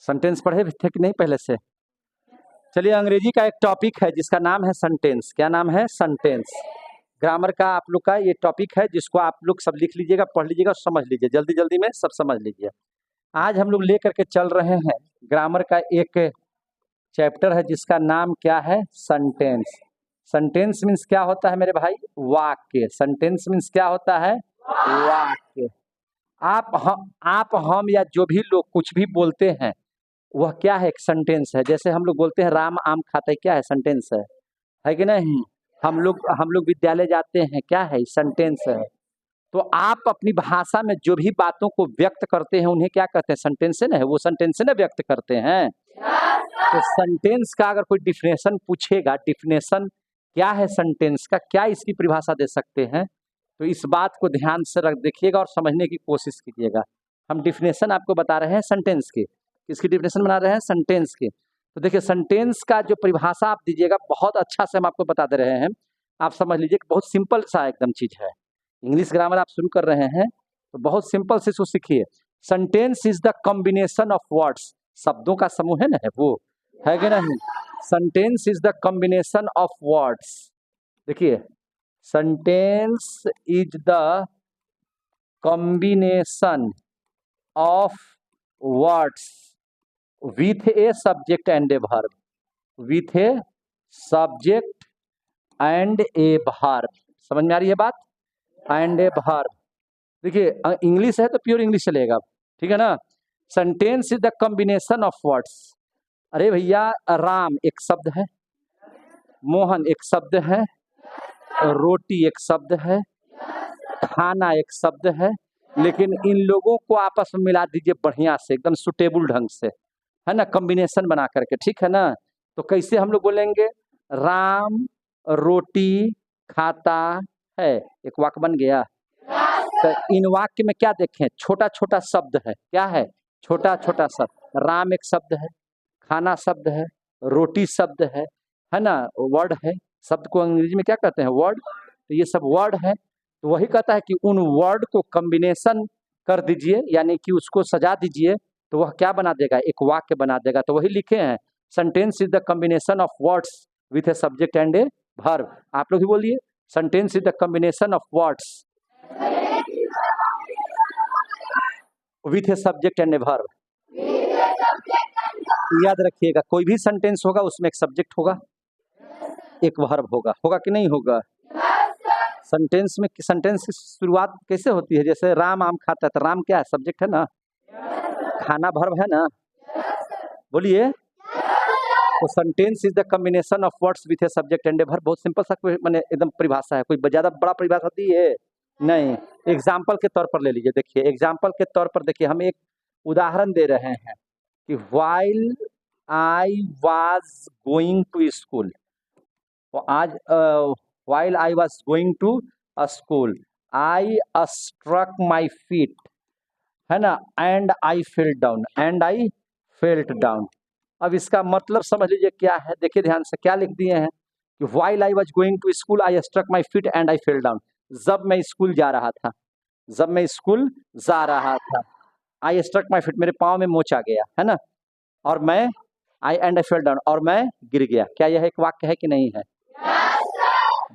Sentence पढ़े थे कि नहीं पहले से? चलिए, अंग्रेजी का एक टॉपिक है जिसका नाम है सेंटेंस। क्या नाम है? सेंटेंस। ग्रामर का आप लोग का ये टॉपिक है जिसको आप लोग सब लिख लीजिएगा, पढ़ लीजिएगा और समझ लीजिए, जल्दी जल्दी में सब समझ लीजिए। आज हम लोग लेकर के चल रहे हैं ग्रामर का एक चैप्टर है जिसका नाम क्या है? सेंटेंस। सेंटेंस मीन्स क्या होता है मेरे भाई? वाक्य। सेंटेंस मीन्स क्या होता है? वाक्य। आप हम या जो भी लोग कुछ भी बोलते हैं वह क्या है? एक सेंटेंस है। जैसे हम लोग बोलते हैं राम आम खाता है, क्या है? सेंटेंस है कि नहीं? हम लोग विद्यालय जाते हैं, क्या है? सेंटेंस है। तो आप अपनी भाषा में जो भी बातों को व्यक्त करते हैं उन्हें क्या कहते हैं? सेंटेंस से ना, वो सेंटेंस से ना व्यक्त करते हैं। तो सेंटेंस का अगर कोई डिफिनेशन पूछेगा, डिफिनेशन क्या है सेंटेंस का, क्या इसकी परिभाषा दे सकते हैं, तो इस बात को ध्यान से रख देखिएगा और समझने की कोशिश कीजिएगा। हम डिफिनेशन आपको बता रहे हैं सेंटेंस की। किसकी डिफिनेशन बना रहे हैं? सेंटेंस की। तो देखिए, सेंटेंस का जो परिभाषा आप दीजिएगा बहुत अच्छा से हम आपको बता दे रहे हैं। आप समझ लीजिए कि बहुत सिंपल सा एकदम चीज है। इंग्लिश ग्रामर आप शुरू कर रहे हैं तो बहुत सिंपल से इसको सीखिए। Sentence is the combination of words. शब्दों का समूह है ना, है वो, है कि नहीं? Sentence is the combination of words. देखिए, sentence is the combination of words with a subject and a verb, with a subject and a verb। समझ में आ रही है बात? and a verb। देखिए, इंग्लिश है तो प्योर इंग्लिश चलेगा, ठीक है ना? Sentence is the combination of words. अरे भैया, राम एक शब्द है, मोहन एक शब्द है, रोटी एक शब्द है, खाना एक शब्द है, लेकिन इन लोगों को आपस में मिला दीजिए बढ़िया से, एकदम सुटेबल ढंग से, है ना, कॉम्बिनेशन बना करके, ठीक है ना? तो कैसे हम लोग बोलेंगे? राम रोटी खाता है, एक वाक्य बन गया। तो इन वाक्य में क्या देखें? छोटा छोटा शब्द है। क्या है? छोटा छोटा शब्द। राम एक शब्द है, खाना शब्द है, रोटी शब्द है ना, वर्ड है। शब्द को अंग्रेजी में क्या कहते हैं? वर्ड। तो ये सब वर्ड है। तो वही कहता है कि उन वर्ड को कॉम्बिनेशन कर दीजिए, यानी कि उसको सजा दीजिए, तो वह क्या बना देगा? एक वाक्य बना देगा। तो वही लिखे हैं, sentence is the combination of words with a subject and a verb. आप लोग भी बोलिए, sentence is the combination of words with a subject and a verb. याद रखिएगा, कोई भी सेंटेंस होगा उसमें एक सब्जेक्ट होगा, एक वर्ब होगा। होगा कि नहीं होगा? सेंटेंस में, सेंटेंस की शुरुआत कैसे होती है? जैसे राम आम खाता है, तो राम क्या है? सब्जेक्ट है ना, खाना वर्ब है ना, बोलिए। तो sentence is the combination of words with a subject and a verb. बहुत सिंपल सा मैंने एकदम परिभाषा है, कोई ज्यादा बड़ा परिभाषा दी है नहीं। एग्जाम्पल के तौर पर ले लीजिए। देखिए, एग्जाम्पल के तौर पर देखिए, हम एक उदाहरण दे रहे हैं कि while I was going to school, आज while I was going to school I struck my feet, है ना, and I fell down, and I felt down. अब इसका मतलब समझ लीजिए क्या है। देखिए ध्यान से, क्या लिख दिए हैं कि while I was going to school I struck my feet and I fell down. जब मैं स्कूल जा रहा था, जब मैं स्कूल जा रहा था, आई स्ट्रक माई फीट, मेरे पाँव में मोच आ गया, है ना, और मैं आई एंड आई फेल डाउन, और मैं गिर गया। क्या यह एक वाक्य है कि नहीं है?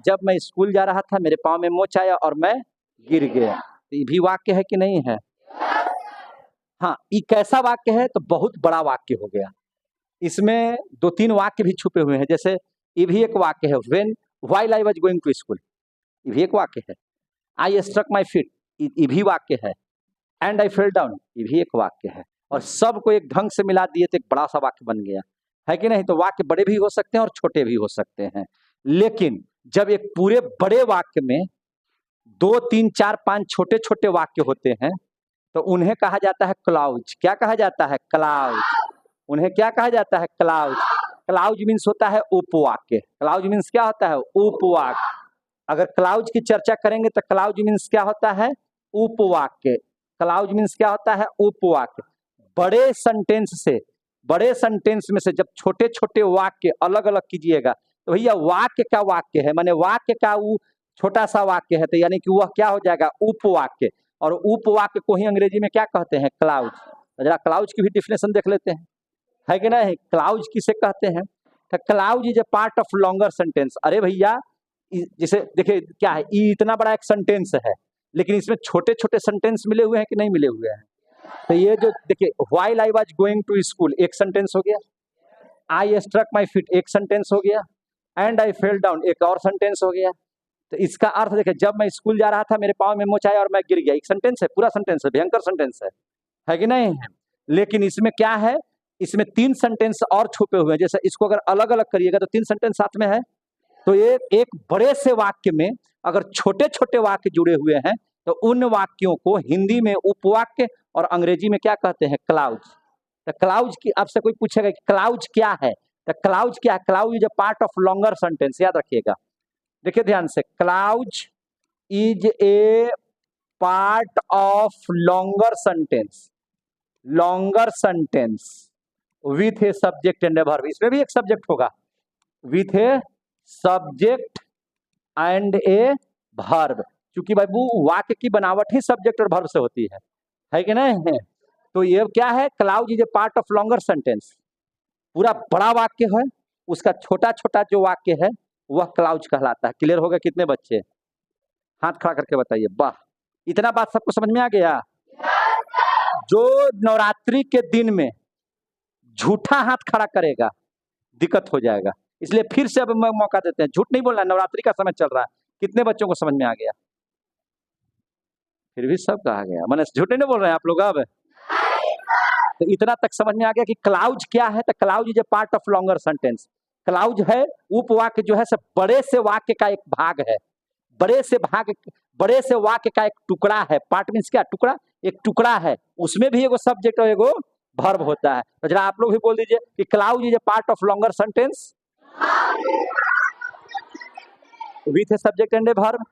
जब मैं स्कूल जा रहा था, मेरे पाँव में मोच आया और मैं गिर गया, तो ये भी वाक्य है कि नहीं है? हाँ, ये कैसा वाक्य है? तो बहुत बड़ा वाक्य हो गया। इसमें दो तीन वाक्य भी छुपे हुए हैं। जैसे ये भी एक वाक्य है, when while I was going to school, ये भी एक वाक्य है। आई स्ट्रक माई फीट, ये भी वाक्य है। एंड आई फेल डाउन, ये भी एक वाक्य है। और सबको एक ढंग से मिला दिए तो एक बड़ा सा वाक्य बन गया, है कि नहीं? तो वाक्य बड़े भी हो सकते हैं और छोटे भी हो सकते हैं, लेकिन जब एक पूरे बड़े वाक्य में 2 3 4 5 छोटे छोटे वाक्य होते हैं तो उन्हें कहा जाता है क्लाउज। क्या कहा जाता है? क्लाउज। उन्हें क्या कहा जाता है? क्लाउज। क्लाउज मीन्स होता है उपवाक्य। क्लाउज मीन्स क्या होता है? उपवाक्य। अगर क्लाउज की चर्चा करेंगे तो क्लाउज मीन्स क्या होता है? उपवाक्य। क्लाउज मीन्स क्या होता है? उपवाक्य। बड़े सेंटेंस में से जब छोटे छोटे वाक्य अलग अलग कीजिएगा तो भैया वाक्य का वाक्य है, माने वाक्य का वो छोटा सा वाक्य है, तो यानी कि वह क्या हो जाएगा? उपवाक्य। और उपवाक्य को ही अंग्रेजी में क्या कहते हैं? क्लाउज। जरा क्लाउज की भी डिफिनेशन देख लेते हैं। है कि नहीं? क्लाउज किसे कहते हैं? तो clause is a part of longer sentence. अरे भैया जैसे देखिए क्या है, इतना बड़ा एक सेंटेंस है लेकिन इसमें छोटे छोटे सेंटेंस मिले हुए हैं कि नहीं मिले हुए हैं? तो ये जो देखिए, while I was going to school एक सेंटेंस हो गया, आई स्ट्रक माई फीट एक सेंटेंस हो गया, एंड आई फेल डाउन एक और सेंटेंस हो गया। तो इसका अर्थ देखिए, जब मैं स्कूल जा रहा था मेरे पाँव में मोच आया और मैं गिर गया, एक सेंटेंस है, पूरा सेंटेंस है, भयंकर सेंटेंस है कि नहीं? लेकिन इसमें क्या है, इसमें 3 सेंटेंस और छुपे हुए हैं। जैसे इसको अगर अलग अलग करिएगा तो 3 सेंटेंस साथ में है, तो एक बड़े से वाक्य में अगर छोटे छोटे वाक्य जुड़े हुए हैं तो उन वाक्यों को हिंदी में उपवाक्य और अंग्रेजी में क्या कहते हैं? क्लाउज। तो क्लाउज की आपसे कोई पूछेगा कि क्लाउज क्या है, तो क्लाउज क्या है? Clause is a part of longer sentence, याद रखिएगा। देखिए ध्यान से, clause is a part of longer sentence, longer sentence with a subject and a verb. इसमें भी एक सब्जेक्ट होगा, with a subject and a verb, क्योंकि भाई वो वाक्य की बनावट ही सब्जेक्ट और वर्ब से होती है कि नहीं? तो ये क्या है? Clause is a part of longer sentence. पूरा बड़ा वाक्य है, उसका छोटा छोटा जो वाक्य है वह क्लाउज कहलाता है। क्लियर हो गया? कितने बच्चे हाथ खड़ा करके बताइए। वाह, इतना बात सबको समझ में आ गया? जो नवरात्रि के दिन में झूठा हाथ खड़ा करेगा दिक्कत हो जाएगा, इसलिए फिर से अब मौका देते हैं। झूठ नहीं बोलना, नवरात्रि का समय चल रहा है। कितने बच्चों को समझ में आ गया? फिर भी सब कहा गया, मैंने झूठ नहीं बोल रहे हैं आप लोग अब? तो इतना तक समझ में आ गया कि क्लाउज क्या है। तो clause is a part of longer sentence. Clause है उपवाक्य जो है सब बड़े से वाक्य का एक भाग है, बड़े से वाक्य का एक टुकड़ा है। पार्ट मीन्स क्या? टुकड़ा, एक टुकड़ा है, उसमें भी एगो सब्जेक्ट और एगो वर्ब होता है। तो जरा आप लोग भी बोल दीजिए कि clause is a part of longer sentence with a subject and a verb.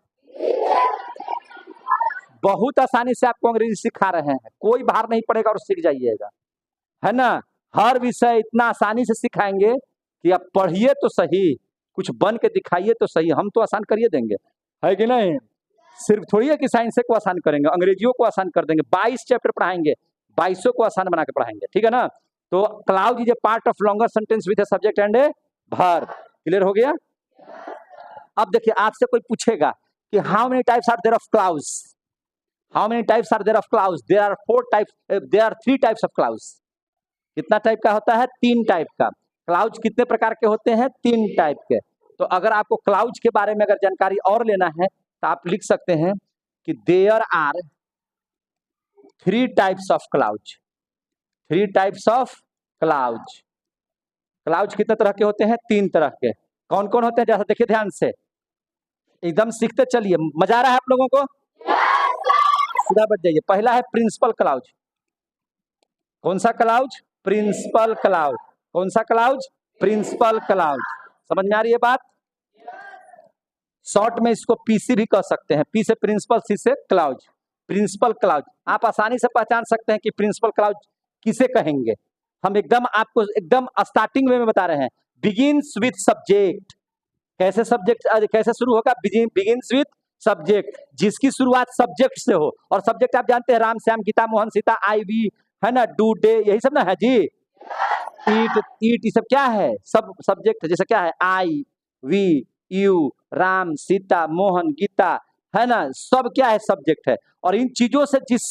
बहुत आसानी से आपको अंग्रेजी सिखा रहे हैं, कोई भार नहीं पड़ेगा और सीख जाइएगा, है ना? हर विषय इतना आसानी से सिखाएंगे कि आप पढ़िए तो सही, कुछ बन के दिखाइए तो सही। हम तो आसान करिए देंगे, है कि नहीं? सिर्फ थोड़ी है कि साइंस को आसान करेंगे, अंग्रेजियों को आसान कर देंगे। 22 चैप्टर पढ़ाएंगे, 22 को आसान बना के पढ़ाएंगे, ठीक है ना? तो clause is a part of longer sentence with a subject and a verb. Clear हो गया? अब देखिए, आपसे कोई पूछेगा कि how many types are there of clause, how many types are there of clause? There are 4 types, there are 3 types of clause. कितना type का होता है? 3 टाइप का। क्लाउज कितने प्रकार के होते हैं? 3 टाइप के। तो अगर आपको क्लाउज के बारे में अगर जानकारी और लेना है तो आप लिख सकते हैं कि there are 3 types of clause, 3 types of clause. Clause कितने तरह के होते हैं? 3 तरह के। कौन कौन होते हैं? जैसा देखिए ध्यान से, एकदम सीखते चलिए। मजा आ रहा है आप लोगों को? सीधा बढ़ जाइए। पहला है प्रिंसिपल क्लाउज। कौन सा क्लाउज? Principal clause. कौन सा क्लाउज? Principal clause. समझ में आ रही है बात? शॉर्ट में इसको पीसी भी कह सकते हैं, पी से प्रिंसिपल, सी से क्लाउज। प्रिंसिपल क्लाउज आप आसानी से पहचान सकते हैं कि प्रिंसिपल क्लाउज किसे कहेंगे। हम एकदम आपको एकदम स्टार्टिंग में बता रहे हैं, बिगिंस विथ सब्जेक्ट। कैसे सब्जेक्ट कैसे शुरू होगा? बिगिंस विथ सब्जेक्ट, जिसकी शुरुआत सब्जेक्ट से हो। और सब्जेक्ट आप जानते हैं, राम श्याम गीता मोहन सीता, आई वी, है ना, डू डे, यही सब ना है जी। ईट ये सब क्या है? सब सब्जेक्ट। जैसे क्या है? I we you, Ram Sita Mohan Gita, है ना, सब क्या है? सब्जेक्ट है। और इन चीजों से जिस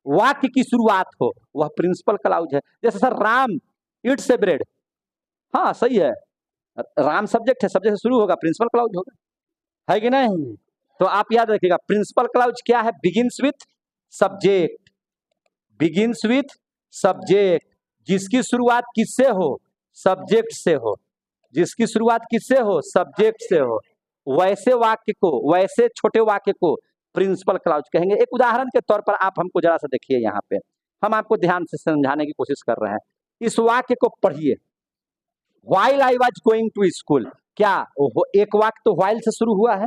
वाक्य की शुरुआत हो वह प्रिंसिपल क्लाउज है। जैसे sir Ram eats a bread, हाँ सही है, राम सब्जेक्ट है, सब्जेक्ट से शुरू होगा, प्रिंसिपल क्लाउज होगा, है कि नहीं? तो आप याद रखिएगा, प्रिंसिपल क्लाउज क्या है? Begins with subject, begins with subject, जिसकी शुरुआत किससे हो? सब्जेक्ट से हो। जिसकी शुरुआत किससे हो? सब्जेक्ट से हो। वैसे वाक्य को, वैसे छोटे वाक्य को प्रिंसिपल क्लाउज कहेंगे। एक उदाहरण के तौर पर आप हमको जरा सा देखिए, यहाँ पे हम आपको ध्यान से समझाने की कोशिश कर रहे हैं। इस वाक्य को पढ़िए, while I was going to school. क्या एक वाक्य तो व्हाइल से शुरू हुआ है,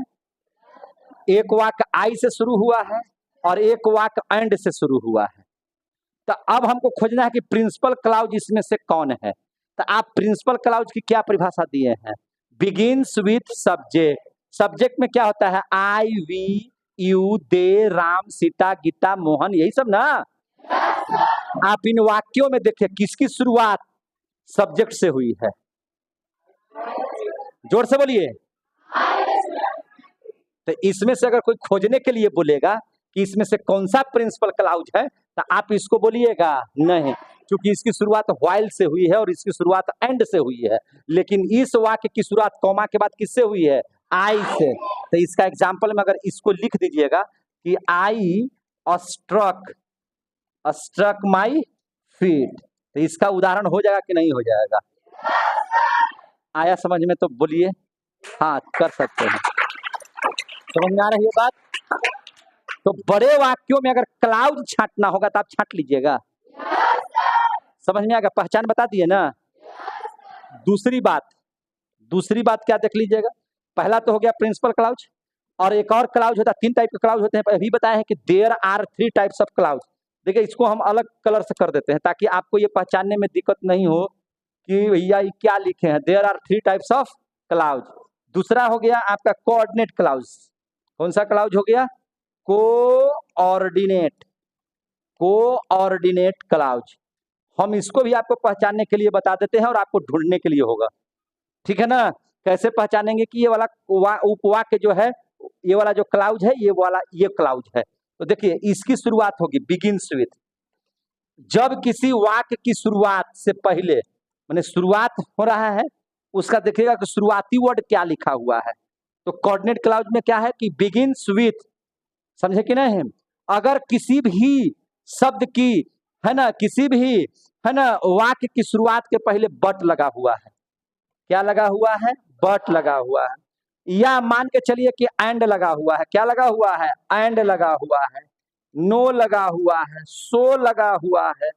एक वाक्य आई से शुरू हुआ है, और एक वाक्य एंड से शुरू हुआ है। तो अब हमको खोजना है कि प्रिंसिपल क्लाउज इसमें से कौन है। तो आप प्रिंसिपल क्लाउज की क्या परिभाषा दिए हैं? Begins with subject. सब्जेक्ट में क्या होता है? I we you they Ram Sita Gita Mohan, यही सब ना। आप इन वाक्यों में देखिए किसकी शुरुआत सब्जेक्ट से हुई है? जोर से बोलिए। तो इसमें से अगर कोई खोजने के लिए बोलेगा कि इसमें से कौन सा प्रिंसिपल क्लाउज है, तो आप इसको बोलिएगा नहीं, क्योंकि इसकी शुरुआत व्हाइल से हुई है और इसकी शुरुआत एंड से हुई है। लेकिन इस वाक्य की शुरुआत कॉमा के बाद किससे हुई है? आई से। तो इसका एग्जाम्पल में अगर इसको लिख दीजिएगा कि आई स्ट्रक माई फीट, तो इसका उदाहरण हो जाएगा कि नहीं हो जाएगा? आया समझ में? तो बोलिए हाँ, कर सकते हैं। समझ में आ रही है बात? तो बड़े वाक्यों में अगर क्लाउज छांटना होगा तो आप छांट लीजिएगा। समझ में आ गया? पहचान बता दिए ना। दूसरी बात क्या देख लीजिएगा। पहला तो हो गया प्रिंसिपल क्लाउज, और एक और क्लाउज होता है, 3 टाइप के क्लाउज होते हैं। अभी बताए हैं कि there are 3 types of clause. देखिए, इसको हम अलग कलर से कर देते हैं ताकि आपको ये पहचानने में दिक्कत नहीं हो कि भैया ये क्या लिखे हैं। There are 3 types of clause. दूसरा हो गया आपका कोऑर्डिनेट क्लाउज। कौन सा क्लाउज हो गया? Coordinate clause. हम इसको भी आपको पहचानने के लिए बता देते हैं और आपको ढूंढने के लिए होगा, ठीक है ना? कैसे पहचानेंगे कि ये वाला उपवाक्य जो है, ये वाला जो क्लाउज है, ये क्लाउज है। तो देखिए, इसकी शुरुआत होगी बिगिंस विथ। जब किसी वाक्य की शुरुआत से पहले, माने शुरुआत हो रहा है, उसका देखिएगा कि शुरुआती वर्ड क्या लिखा हुआ है। तो कोऑर्डिनेट क्लाउज में क्या है कि बिगिंस विथ, समझे कि नहीं? अगर किसी भी शब्द की, है ना, किसी भी, है ना, वाक्य की शुरुआत के पहले बट लगा हुआ है। क्या लगा हुआ है? बट लगा हुआ है। या मान के चलिए कि एंड लगा हुआ है। क्या लगा हुआ है? एंड लगा हुआ है। नो लगा हुआ है, सो लगा हुआ है।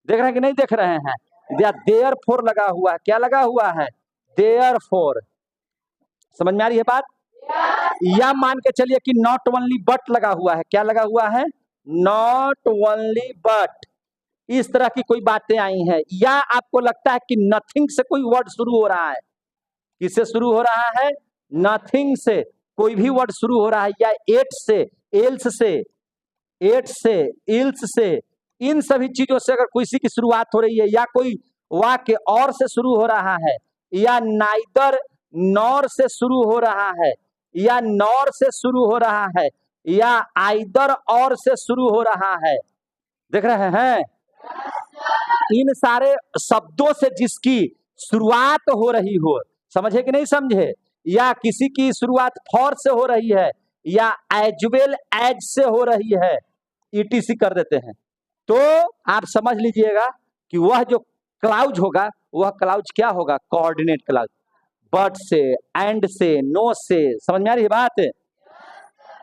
देख रहे हैं कि नहीं देख रहे हैं? या देयर फोर लगा हुआ है। क्या लगा हुआ है? There four. समझ में आ रही है बात? या मान के चलिए कि नॉट ओनली बट लगा हुआ है। क्या लगा हुआ है? Not only but. इस तरह की कोई बातें आई हैं। या आपको लगता है कि नथिंग से कोई वर्ड शुरू हो रहा है। किससे शुरू हो रहा है? नथिंग से कोई भी वर्ड शुरू हो रहा है, या एट से, एल्स से, एट से, इल्स से, इन सभी चीजों से अगर किसी की शुरुआत हो रही है, या कोई वाक्य और से शुरू हो रहा है, या नाइदर नॉर से शुरू हो रहा है, या नॉर से शुरू हो रहा है, या आइदर और से शुरू हो रहा है। देख रहे हैं? इन सारे शब्दों से जिसकी शुरुआत हो रही हो, समझे कि नहीं समझे? या किसी की शुरुआत फॉर से हो रही है, या एज वेल एज से हो रही है, ईटीसी कर देते हैं, तो आप समझ लीजिएगा कि वह जो क्लाउज होगा, वह क्लाउज क्या होगा? Coordinate clause. बट से, एंड से, नो से। समझ में आ रही है बात?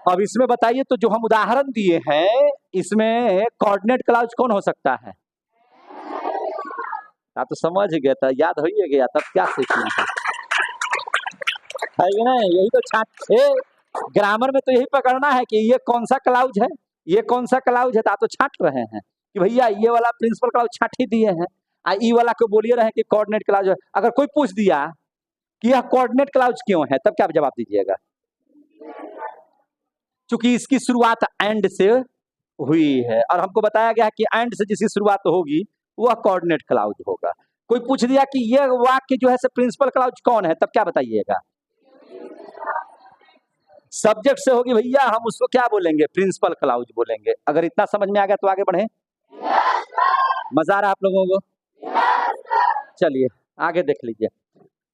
अब इसमें बताइए, तो जो हम उदाहरण दिए हैं, इसमें कोऑर्डिनेट क्लाउज कौन हो सकता है? आप तो समझ गया था, याद हो ही गया, तब क्या सीखना है कि नहीं? यही तो छाट, ग्रामर में तो यही पकड़ना है कि ये कौन सा क्लाउज है, ये कौन सा क्लाउज है। तो आप तो छाट रहे हैं कि भैया ये वाला प्रिंसिपल क्लाउज छाट ही दिए हैं, ई वाला को बोलिए रहे कि कोऑर्डिनेट क्लाउज है। अगर कोई पूछ दिया कि यह कोऑर्डिनेट क्लाउज क्यों है, तब क्या आप जवाब दीजिएगा? क्योंकि इसकी शुरुआत एंड से हुई है, और हमको बताया गया है कि एंड से जिसकी शुरुआत होगी वह कोऑर्डिनेट क्लाउज होगा। कोई पूछ दिया कि यह वाक्य जो है प्रिंसिपल क्लाउज कौन है, तब क्या बताइएगा? सब्जेक्ट से होगी भैया, हम उसको क्या बोलेंगे? प्रिंसिपल क्लाउज बोलेंगे। अगर इतना समझ में आ गया तो आगे बढ़े। मजा आ रहा आप लोगों को? चलिए आगे देख लीजिए।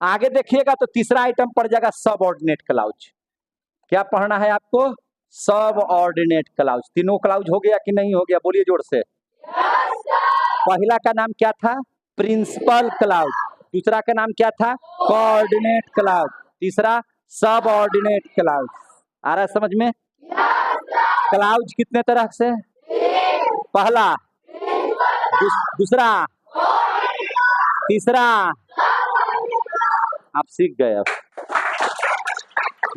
आगे देखिएगा तो तीसरा आइटम पड़ जाएगा सबऑर्डिनेट क्लाउज। क्या पढ़ना है आपको? Subordinate clause. तीनों क्लाउज हो गया कि नहीं हो गया? बोलिए जोर से। पहला का नाम क्या था? Principal clause. दूसरा का नाम क्या था? Coordinate clause. तीसरा सबऑर्डिनेट क्लाउज। आ रहा है समझ में? क्लाउज कितने तरह से? पहला, दूसरा, तीसरा। आप सीख गए अब,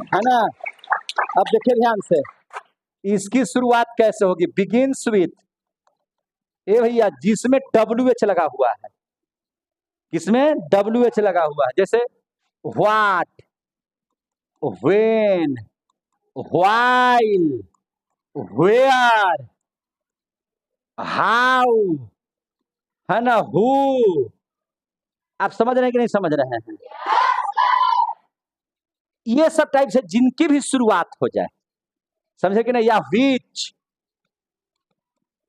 है ना? अब देखिए ध्यान से, इसकी शुरुआत कैसे होगी? बिगिंस विथ, ए भैया, जिसमें WH लगा हुआ है। किसमें? WH लगा हुआ है। जैसे what, when, while, where, how, है ना, हु, आप समझ रहे हैं कि नहीं समझ रहे हैं? ये सब टाइप से जिनकी भी शुरुआत हो जाए, समझे कि नहीं, या विच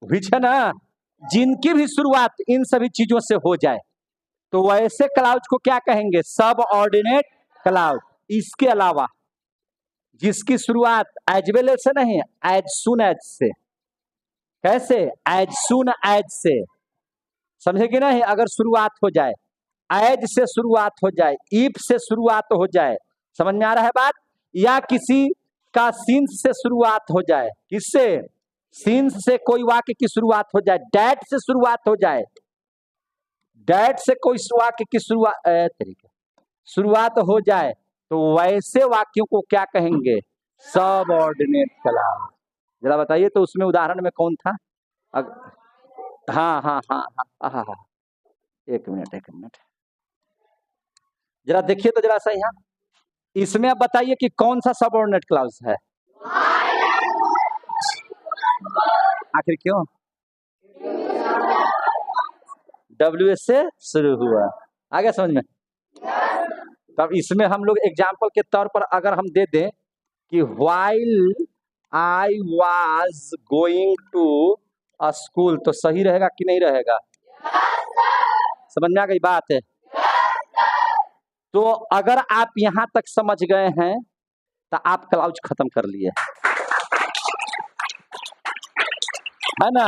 विच है ना, जिनकी भी शुरुआत इन सभी चीजों से हो जाए तो वैसे क्लाउड को क्या कहेंगे? सब ऑर्डिनेट क्लाउड। इसके अलावा जिसकी शुरुआत एज वेल से नहीं, एज सुन एज से। कैसे? एज सुन एज से, समझे कि नहीं? अगर शुरुआत हो जाए, एज से शुरुआत हो जाए, इफ से शुरुआत हो जाए, समझ में आ रहा है बात? या किसी का सिंस से शुरुआत हो जाए, किससे? सिंस से कोई वाक्य की शुरुआत हो जाए, डैट से शुरुआत हो जाए, डैट से कोई वाक्य की शुरुआत हो जाए तो वैसे वाक्यों को क्या कहेंगे? सब ऑर्डिनेट क्लाउड। जरा बताइए तो उसमें उदाहरण में कौन था? हाँ हाँ हाँ हाँ हाँ हाँ, एक मिनट जरा देखिए तो जरा सा यहाँ, इसमें आप बताइए कि कौन सा सबऑर्डिनेट क्लाउज है? आखिर क्यों? WS से शुरू हुआ। आ गया समझ में? तब इसमें हम लोग एग्जाम्पल के तौर पर अगर हम दे दें कि while I was going to a school, तो सही रहेगा कि नहीं रहेगा? समझ में आ गई बात है? तो अगर आप यहां तक समझ गए हैं तो आप क्लाउज खत्म कर लिए, है ना?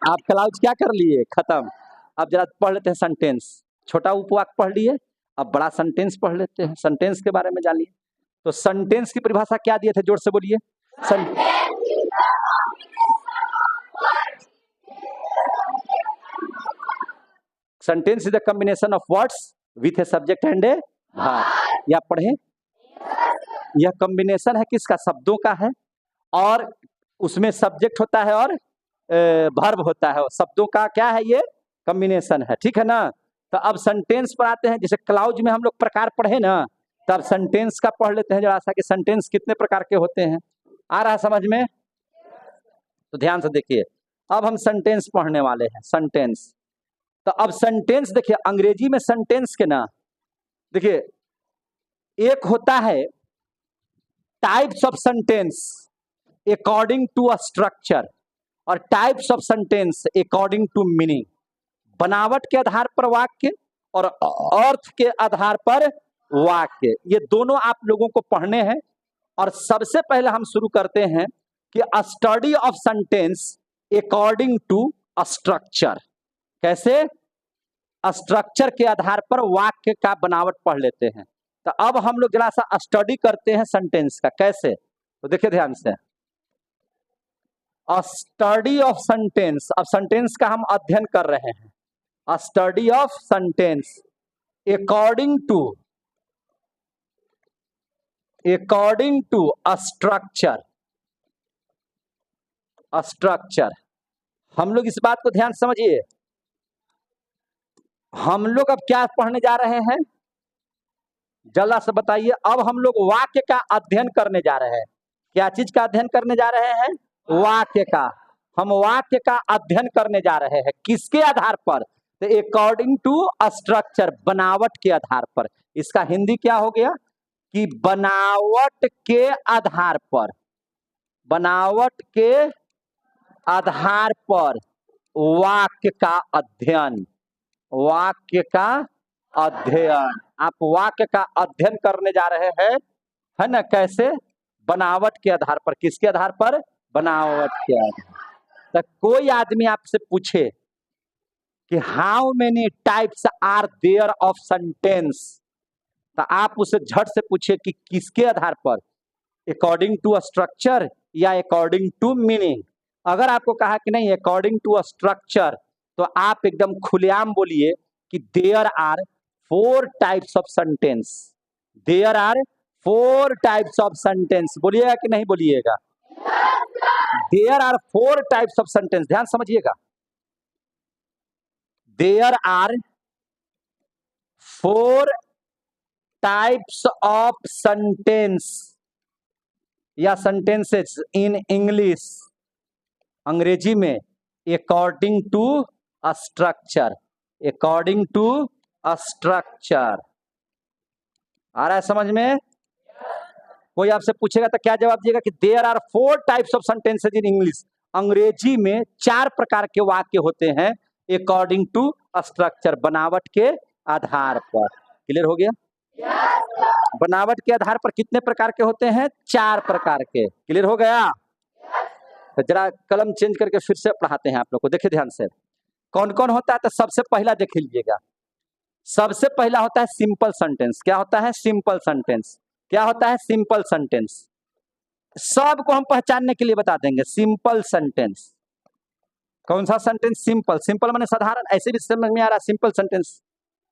आप क्लाउज क्या कर लिए? खत्म। अब जरा पढ़ लेते हैं सेंटेंस। छोटा उपवाक्य पढ़ लिए, अब बड़ा सेंटेंस पढ़ लेते हैं। सेंटेंस के बारे में जानिए। तो सेंटेंस की परिभाषा क्या दिए थे? जोर से बोलिए। Sentence is the combination of words with a subject and a verb. या पढ़ें, यह कॉम्बिनेशन है किसका? शब्दों का है, और उसमें सब्जेक्ट होता है और वर्ब होता है। शब्दों का क्या है? ये कॉम्बिनेशन है, ठीक है ना? तो अब सेंटेंस पर आते हैं। जैसे क्लाउज में हम लोग प्रकार पढ़े ना, तब सेंटेंस का पढ़ लेते हैं जरा सा कि सेंटेंस कितने प्रकार के होते हैं। आ रहा है समझ में? तो ध्यान से देखिए, अब हम सेंटेंस पढ़ने वाले हैं। सेंटेंस, तो अब सेंटेंस देखिए, अंग्रेजी में सेंटेंस के ना, देखिए एक होता है types of sentence according to a structure, और types of sentence according to meaning. बनावट के आधार पर वाक्य और अर्थ के आधार पर वाक्य, ये दोनों आप लोगों को पढ़ने हैं। और सबसे पहले हम शुरू करते हैं कि study of sentence according to structure. कैसे? स्ट्रक्चर के आधार पर वाक्य का बनावट पढ़ लेते हैं। तो अब हम लोग जरा सा स्टडी करते हैं सेंटेंस का। कैसे? तो देखिए ध्यान से, स्टडी ऑफ सेंटेंस। अब सेंटेंस का हम अध्ययन कर रहे हैं। Study of sentence according to structure. Structure, हम लोग इस बात को ध्यान समझिए। हम लोग अब क्या पढ़ने जा रहे हैं? जल्दी से बताइए। अब हम लोग वाक्य का अध्ययन करने जा रहे हैं। क्या चीज का अध्ययन करने जा रहे हैं? वाक्य का। हम वाक्य का अध्ययन करने जा रहे हैं। किसके आधार पर? तो अकॉर्डिंग टू स्ट्रक्चर, बनावट के आधार पर। इसका हिंदी क्या हो गया कि बनावट के आधार पर, बनावट के आधार पर वाक्य का अध्ययन। वाक्य का अध्ययन, आप वाक्य का अध्ययन करने जा रहे हैं, है ना? कैसे? बनावट के आधार पर। किसके आधार पर? बनावट के आधार। तो कोई आदमी आपसे पूछे कि how many types are there of sentence, तो आप उसे झट से पूछे कि किसके आधार पर? अकॉर्डिंग टू स्ट्रक्चर या अकॉर्डिंग टू मीनिंग। अगर आपको कहा कि नहीं अकॉर्डिंग टू स्ट्रक्चर, तो आप एकदम खुलेआम बोलिए कि there are 4 types of sentence. There are 4 types of sentence. बोलिएगा कि नहीं बोलिएगा? There are 4 types of sentence. ध्यान समझिएगा, there are 4 types of sentence या सेंटेंसेस इन इंग्लिश, अंग्रेजी में, according to structure. According to structure. आ रहा है समझ में? कोई आपसे पूछेगा तो क्या जवाब दिएगा कि there are 4 types of sentences in English. अंग्रेजी में 4 प्रकार के वाक्य होते हैं अकॉर्डिंग टू स्ट्रक्चर, बनावट के आधार पर। क्लियर हो गया? बनावट के आधार पर कितने प्रकार के होते हैं? 4 प्रकार के। क्लियर हो गया? तो जरा कलम चेंज करके फिर से पढ़ाते हैं आप लोग को। देखिए ध्यान से कौन कौन होता है। तो सबसे पहला देख लीजिएगा, सबसे पहला होता है सिंपल सेंटेंस। क्या होता है? Simple sentence. क्या होता है? Simple sentence. सब को हम पहचानने के लिए बता देंगे। सिंपल सेंटेंस कौन सा सेंटेंस? सिंपल। सिंपल माने साधारण, ऐसे भी समझ में आ रहा। सिंपल सेंटेंस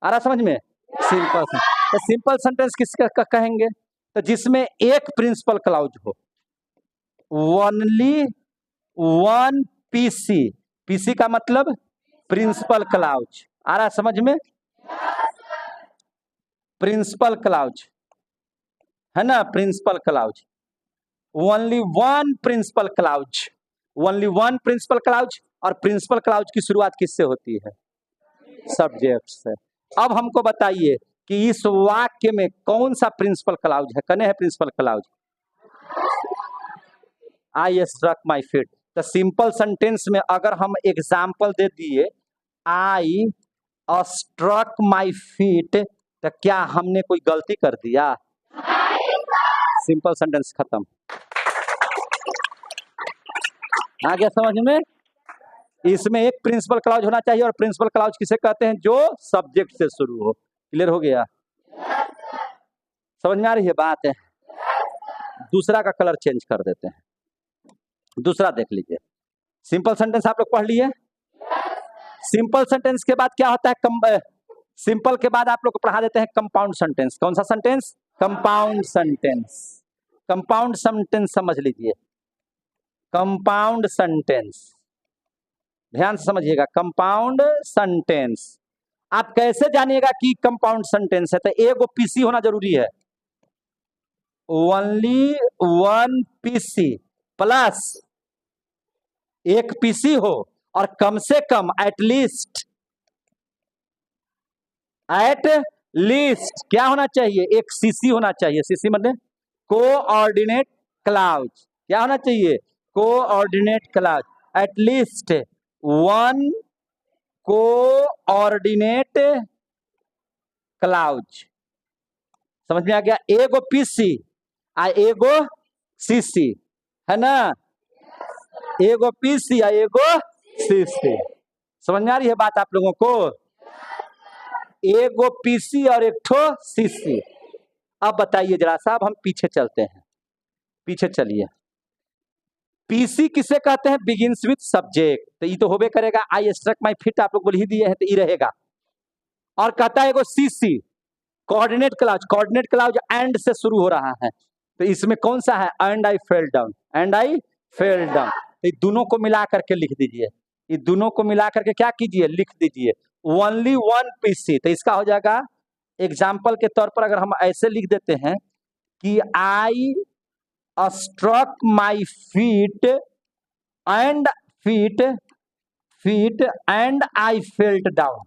आ रहा समझ में? सिंपल। तो सिंपल सेंटेंस किसका कहेंगे? तो जिसमें एक प्रिंसिपल क्लाउज हो, ओनली वन पीसी। पीसी का मतलब प्रिंसिपल क्लाउज। आ रहा समझ में? प्रिंसिपल क्लाउज है ना, principal clause. Only one principal clause, only one principal clause. और प्रिंसिपल क्लाउज की शुरुआत किससे होती है? सब्जेक्ट से। अब हमको बताइए कि इस वाक्य में कौन सा प्रिंसिपल क्लाउज है? कने है principal clause? I struck my feet. तो सिंपल सेंटेंस में अगर हम एग्जाम्पल दे दिए आई स्ट्रक माई फीट, तो क्या हमने कोई गलती कर दिया? सिंपल सेंटेंस खत्म। आ गया समझ में? इसमें एक प्रिंसिपल क्लाउज होना चाहिए, और प्रिंसिपल क्लाउज किसे कहते हैं? जो सब्जेक्ट से शुरू हो। क्लियर हो गया? समझ में आ रही है बात? है दूसरा का कलर चेंज कर देते हैं। दूसरा देख लीजिए। सिंपल सेंटेंस आप लोग पढ़ लिए। सिंपल सेंटेंस के बाद क्या होता है? सिंपल के बाद आप लोग को पढ़ा देते हैं कंपाउंड सेंटेंस। कौन सा sentence? Compound sentence. Compound sentence समझ लीजिए। कंपाउंड सेंटेंस ध्यान से समझिएगा। कंपाउंड सेंटेंस आप कैसे जानिएगा कि कंपाउंड सेंटेंस है? तो एगो पीसी होना जरूरी है। ओनली वन पीसी प्लस एक पीसी हो, और कम से कम एटलीस्ट क्या होना चाहिए? एक सीसी होना चाहिए। सीसी मतलब कोऑर्डिनेट क्लाउज। क्या होना चाहिए? Coordinate clause. At least one coordinate clause. समझ में आ गया? एगो पीसी आ एगो सीसी है ना, एगो पीसी आ एगो सीसी। समझ में आ रही है बात आप लोगों को? एगो पीसी और एक ठो सीसी। अब बताइए जरा साहब, हम पीछे चलते हैं। पीछे चलिए। पीसी किसे कहते हैं? Begins with subject. तो ये तो होबे करेगा। आई स्ट्रक माई फीट आप लोग बोल ही दिए हैं, तो ये रहेगा। और कहता है एगो सीसी coordinate clause. Coordinate clause and से शुरू हो रहा है, तो इसमें कौन सा है? And I fell down. And I fell down. तो दोनों को मिला करके लिख दीजिए। ये दोनों को मिला करके क्या कीजिए? लिख दीजिए ओनली वन पीसी। तो इसका हो जाएगा एग्जाम्पल के तौर पर, अगर हम ऐसे लिख देते हैं कि I struck my feet and feet and I felt down.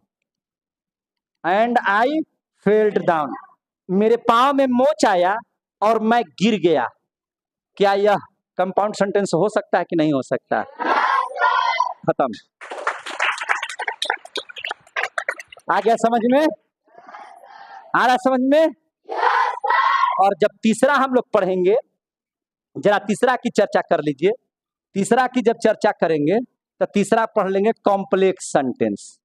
And I felt down. मेरे पांव में मोच आया और मैं गिर गया। क्या यह कंपाउंड सेंटेंस हो सकता है कि नहीं हो सकता? खत्म। आ गया समझ में? आ रहा समझ में? और जब तीसरा हम लोग पढ़ेंगे, जरा तीसरा की चर्चा कर लीजिए। तीसरा की जब चर्चा करेंगे तो तीसरा पढ़ लेंगे कॉम्प्लेक्स सेंटेंस।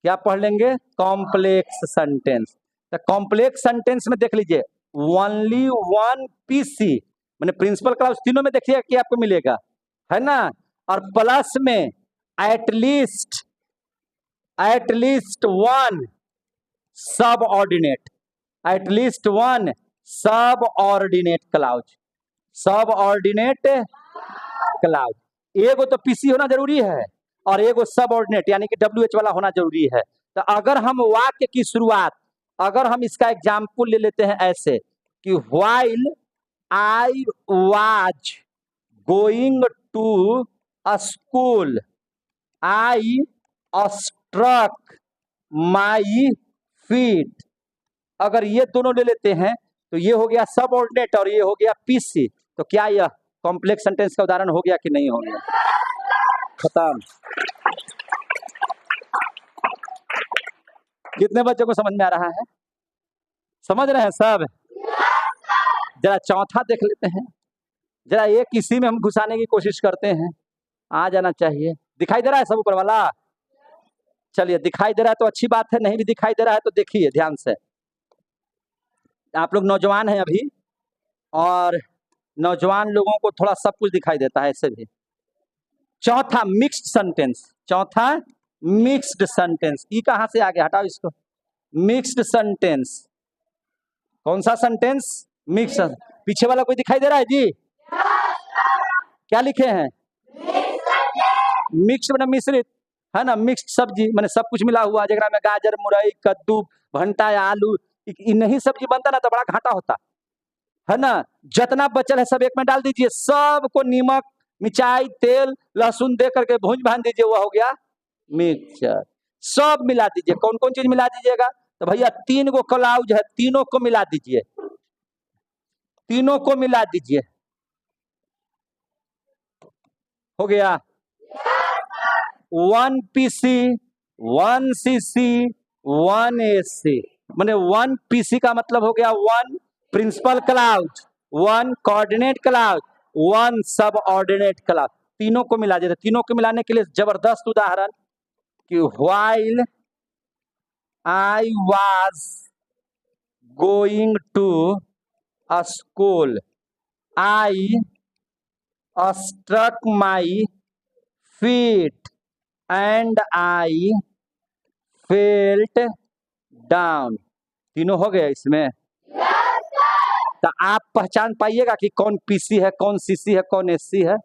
क्या पढ़ लेंगे? Complex sentence. तो कॉम्प्लेक्स सेंटेंस में देख लीजिए ओनली वन पीसी मैंने प्रिंसिपल क्लाउज तीनों में देखिए कि आपको मिलेगा, है ना। और प्लस में एटलीस्ट वन सब ऑर्डिनेट, एटलीस्ट वन सब ऑर्डिनेट क्लाउज। सब ऑर्डिनेट क्लाउज। एगो तो पीसी होना जरूरी है और एगो सब ऑर्डिनेट यानी कि WH वाला होना जरूरी है। तो अगर हम वाक्य की शुरुआत, अगर हम इसका एग्जाम्पल ले लेते हैं ऐसे कि while I was going to school I struck my feet. अगर ये दोनों ले लेते हैं तो ये हो गया सबऑर्डिनेट और ये हो गया पीसी। तो क्या यह कॉम्प्लेक्स सेंटेंस का उदाहरण हो गया कि नहीं हो गया? खत्म। कितने बच्चों को समझ में आ रहा है? समझ रहे हैं सब? जरा चौथा देख लेते हैं। जरा एक इसी में हम घुसाने की कोशिश करते हैं, आ जाना चाहिए। दिखाई दे रहा है सब ऊपर वाला? चलिए, दिखाई दे रहा है तो अच्छी बात है, नहीं भी दिखाई दे रहा है तो देखिए ध्यान से। आप लोग नौजवान हैं अभी, और नौजवान लोगों को थोड़ा सब कुछ दिखाई देता है ऐसे भी। चौथा मिक्स्ड सेंटेंस, चौथा मिक्स्ड सेंटेंस। ई कहां से आ गया? हटाओ इसको। मिक्स्ड सेंटेंस, कौन सा सेंटेंस? मिक्स्ड। पीछे वाला कोई दिखाई दे रहा है जी? क्या लिखे हैं? मिक्स मतलब मिश्रित, है ना? मिक्स्ड सब्जी मैंने सब कुछ मिला हुआ, जगह में गाजर, मुरई, कद्दू, भंटा या आलू, नहीं सब्जी बनता ना तो बड़ा घाटा होता है ना। जितना बचल है सब एक में डाल दीजिए, सबको नीमक, मिर्चाई, तेल, लहसुन दे करके भूंज भान दीजिए, वह हो गया मिक्सचर। सब मिला दीजिए। कौन कौन चीज मिला दीजिएगा? तो भैया 3 गो कलाउज है, तीनों को मिला दीजिए, तीनों को मिला दीजिए, हो गया 1 पीसी, 1 सीसी, 1 एसी। मैंने 1 पीसी का मतलब हो गया 1 प्रिंसिपल क्लाउड, 1 कोऑर्डिनेट क्लाउड, 1 सब ऑर्डिनेट क्लाउड। तीनों को मिला देते। तीनों को मिलाने के लिए जबरदस्त उदाहरण कि while I was going to school I struck my feet and I felt down. तीनों हो गया इसमें। तो आप पहचान पाइएगा कि कौन पीसी है, कौन सीसी है, कौन एससी है।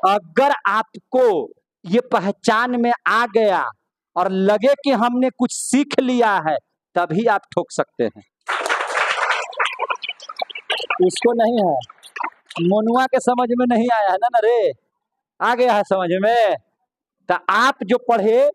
अगर आपको ये पहचान में आ गया और लगे कि हमने कुछ सीख लिया है, तभी आप ठोक सकते हैं। उसको नहीं है, मोनुआ के समझ में नहीं आया है ना रे? आ गया है समझ में? तो आप जो पढ़े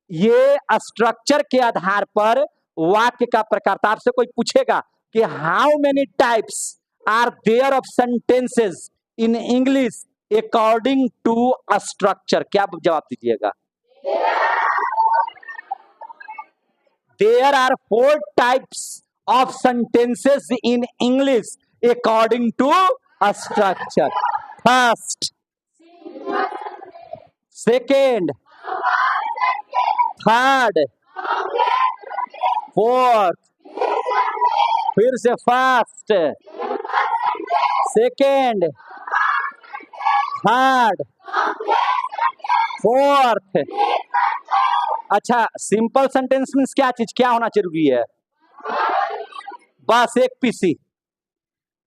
ये स्ट्रक्चर के आधार पर वाक्य का प्रकार। तो आपसे कोई पूछेगा कि how many types are there of sentences in English according to a structure, क्या जवाब दीजिएगा? There are 4 types of sentences in English according to a structure. First, second, third, fourth, फिर से फर्स्ट, सेकेंड, थर्ड, फोर्थ। अच्छा, simple sentence means क्या चीज, क्या होना जरूरी है? बस एक पीसी।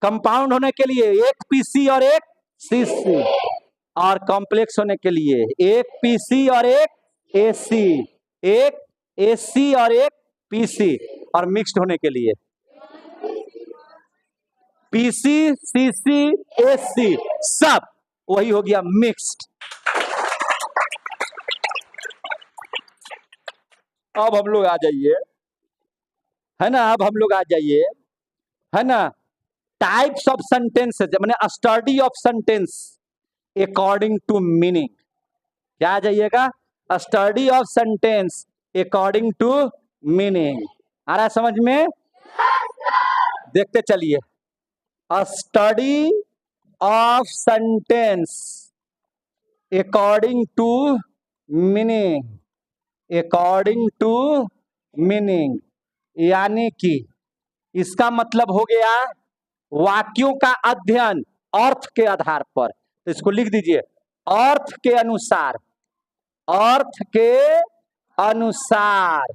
कंपाउंड होने के लिए एक पीसी और एक सीसी, और कॉम्प्लेक्स होने के लिए एक पीसी और एक एसी, एक एसी और एक पीसी, और मिक्स्ड होने के लिए पीसी, सीसी, एसी, सब वही हो गया मिक्स्ड। अब हम लोग आ जाइए, है ना? अब हम लोग आ जाइए, है ना? टाइप्स ऑफ सेंटेंसेस, मैंने study of sentence according to meaning. क्या आ जाइएगा? Study of sentence according to meaning. आ रहा है समझ में? देखते चलिए। Study of sentence according to meaning, according to meaning, यानी कि इसका मतलब हो गया वाक्यों का अध्ययन अर्थ के आधार पर। तो इसको लिख दीजिए, अर्थ के अनुसार, अर्थ के अनुसार,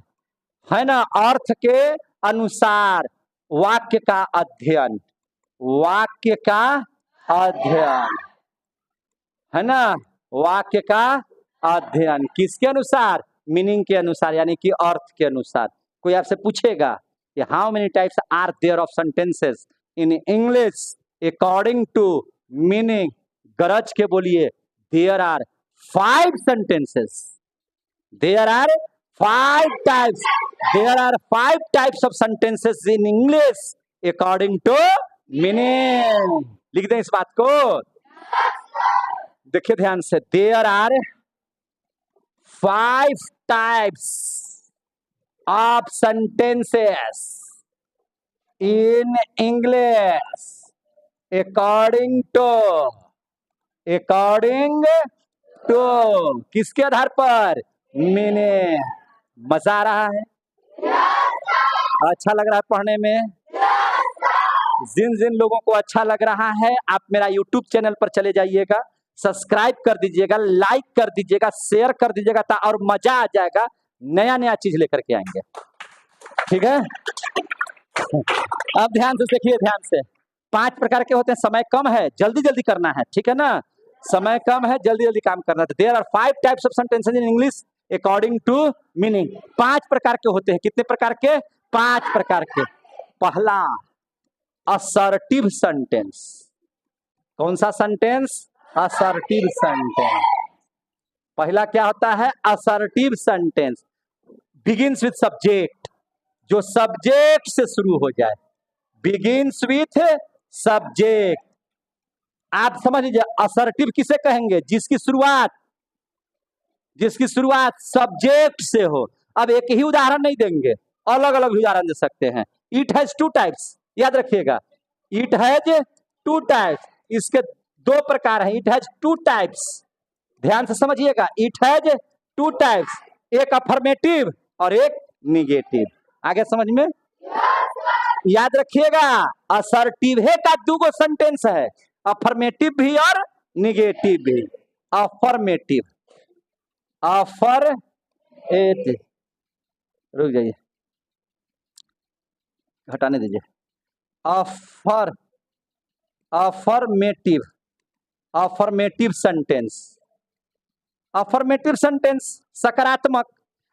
है ना? अर्थ के अनुसार वाक्य का अध्ययन, वाक्य का अध्ययन, है ना? वाक्य का अध्ययन किसके अनुसार? मीनिंग के अनुसार, यानी कि अर्थ के अनुसार। कोई आपसे पूछेगा कि how many types are there of sentences in English according to meaning, गरज के बोलिए there are 5 sentences, there are 5 types. There are 5 types of sentences in English according to meaning. लिख दें इस बात को, देखिए ध्यान से. There are 5 types of sentences in English according to किसके आधार पर? मीनिंग. मजा आ रहा है? अच्छा लग रहा है पढ़ने में? जिन जिन लोगों को अच्छा लग रहा है आप मेरा यूट्यूब चैनल पर चले जाइएगा, सब्सक्राइब कर दीजिएगा, लाइक कर दीजिएगा, शेयर कर दीजिएगा, और मजा आ जाएगा. नया नया चीज लेकर के आएंगे. ठीक है, अब ध्यान से देखिए, ध्यान से. 5 प्रकार के होते हैं. समय कम है, जल्दी जल्दी करना है. ठीक है ना, समय कम है, जल्दी जल्दी काम करना है. There are 5 types of sentences in English according to meaning. 5 प्रकार के होते हैं. कितने प्रकार के? 5 प्रकार के. पहला, असर्टिव सेंटेंस. कौन सा सेंटेंस? Assertive sentence. पहला क्या होता है? Assertive sentence. Begins with subject. जो सब्जेक्ट से शुरू हो जाए. Begins with subject. आप समझ लीजिए, असर्टिव किसे कहेंगे? जिसकी शुरुआत सब्जेक्ट से हो. अब एक ही उदाहरण नहीं देंगे, अलग अलग उदाहरण दे सकते हैं. It has 2 types. याद रखिएगा, इट हैज 2 टाइप्स. इसके 2 प्रकार हैं. It has 2 types. ध्यान से समझिएगा, इट हैज 2 टाइप्स. एक अफर्मेटिव और एक निगेटिव. आगे समझ में? याद रखिएगा, असर्टिव है का 2 सेंटेंस है, अफर्मेटिव भी और निगेटिव भी. अफर्मेटिव, रुक जाइए, हटाने दीजिए. Affirmative sentence. अफर्मेटिव सेंटेंस सकारात्मक